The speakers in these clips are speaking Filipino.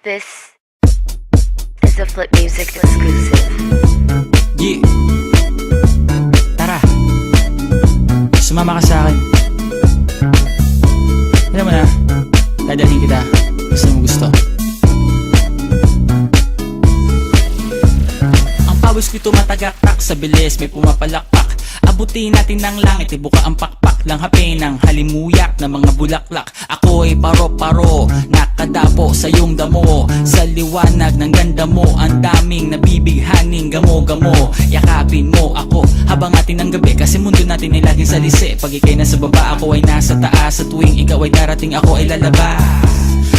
This is a Flip Music exclusive. Yeah. Tara, sumama ka sa akin. Alam mo na, dadalhin kita. Gusto mo gusto. Ang pawis ko'y tumatagaktak sa bilis, may pumapalakpak. Abutin natin ng langit, ibuka ang pakpak lang hapin ng halimuyak na mga bulaklak. Ako'y paro-paro, nakadapo sa iyong damo. Sa liwanag ng ganda mo, ang daming nabibighaning gamo-gamo. Yakapin mo ako habang atin ng gabi, kasi mundo natin ay laging salisi. Pag ikay nasa baba, ako ay nasa taas. Sa tuwing ikaw ay darating, ako ay lalabas.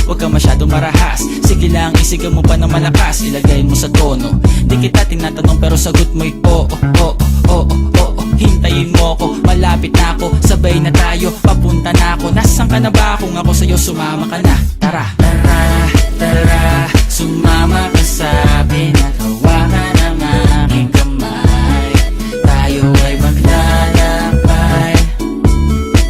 Huwag ka masyadong marahas, sige lang isigaw mo pa ng malakas. Ilagay mo sa tono, di kita tinatanong pero sagot mo'y oo, oo, oo, oo. Hintayin mo ako, malapit na ako, sabay na tayo, papunta na ako. Nasaan ka na ba? Kung ako sa'yo, sumama ka na. Tara, tara, tara, sumama ka sa akin at hawakan ang aking kamay. Tayo ay maglalakbay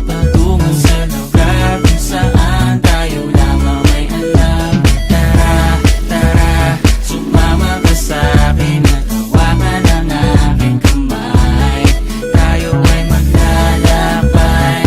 patungo sa lugar kung saan tayo lamang may alam. Tara, tara, sumama ka sa akin at hawakan ang aking kamay. Tayo ay maglalakbay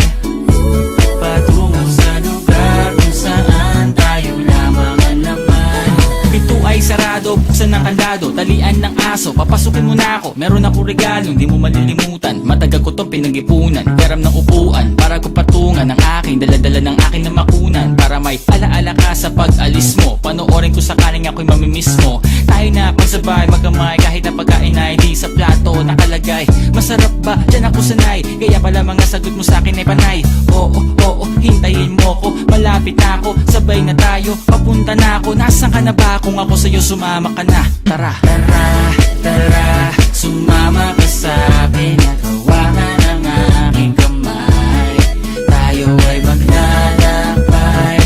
patungo sa lugar kung saan tayo lamang ang laman. Pito ay sarado, buksan ng kandado, talian ng aso, papasukin mo na ako. Meron ako regalo, hindi mo malilimutan. Matagal ko tong pinag-ipunan, peram ng upuan para ko patungan ang aking daladala ng aking na makunan. Para may alaala ka sa pag-alis mo, panoorin ko sakaling ako'y mamimiss mo. Tayo na pagsabay, magkamay, kahit na pagkain ay di sa plato nakalagay. Masarap ba? Diyan ako sanay, kaya pala mga sagot mo sa akin ay panay. Oo, oo, hintayin mo ko, malapit na ako, sabay na tayo, papunta na ako. Nasaan ka na ba? Kung ako sa'yo, sumama ka na. Tara, tara, tara, sumama ka sa akin at hawakan ang aking kamay. Tayo ay maglalakbay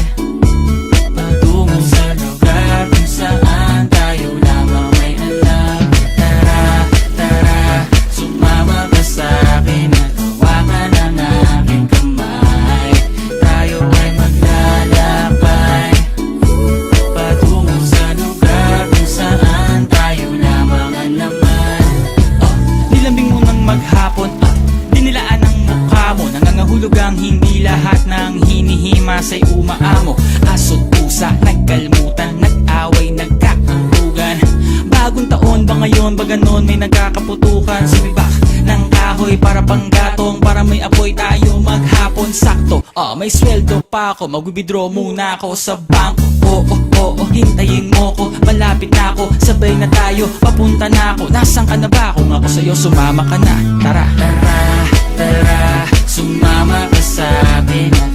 patungo sa lugar kung saan tayo lamang may alam. Tara, tara, sumama ka sa akin at hawakan ang aking kamay. Tayo ay maglalakbay patungo sa lugar kung saan tayo lamang ang laman. Nilambing mo ng maghapon, dinilaan ang mukha mo. Nangangahulog ang hindi lahat ng hinihima sa'y umaamo. Aso't pusa, nagkalmutan, nag-away, nagkakarugan. Bagong taon ba ngayon, ba ganon may nagkakaputukan? Sumibak ng kahoy para panggatong, para may apoy tayo maghapon. Sakto, may sweldo pa ako, mag-withdraw muna ako sa bangko. Oo, oo, hintayin mo ko, malapit na ako, sabay na tayo, papunta na ako. Nasaan ka na ba? Kung ako sa'yo, sumama ka na. Tara, tara, tara, sumama ka sa akin at